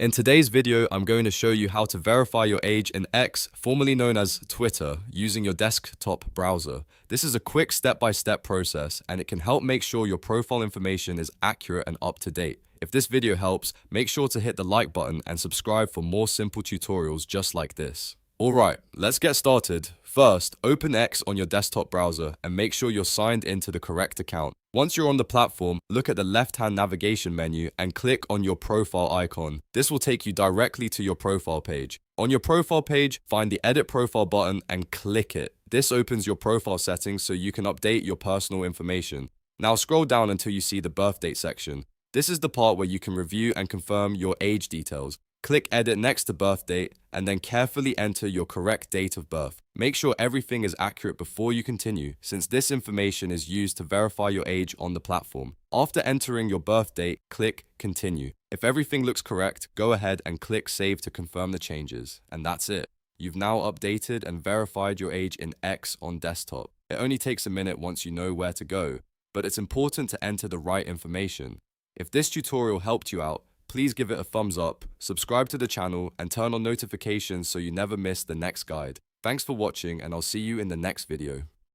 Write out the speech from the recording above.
In today's video, I'm going to show you how to verify your age in X, formerly known as Twitter, using your desktop browser. This is a quick step-by-step process, and it can help make sure your profile information is accurate and up to date. If this video helps, make sure to hit the like button and subscribe for more simple tutorials just like this. Alright, let's get started. First, open X on your desktop browser and make sure you're signed into the correct account. Once you're on the platform, look at the left-hand navigation menu and click on your profile icon. This will take you directly to your profile page. On your profile page, find the Edit Profile button and click it. This opens your profile settings so you can update your personal information. Now scroll down until you see the birth date section. This is the part where you can review and confirm your age details. Click Edit next to birth date and then carefully enter your correct date of birth. Make sure everything is accurate before you continue, since this information is used to verify your age on the platform. After entering your birth date, click Continue. If everything looks correct, go ahead and click Save to confirm the changes. And that's it. You've now updated and verified your age in X on desktop. It only takes a minute once you know where to go, but it's important to enter the right information. If this tutorial helped you out, please give it a thumbs up, subscribe to the channel, and turn on notifications so you never miss the next guide. Thanks for watching, and I'll see you in the next video.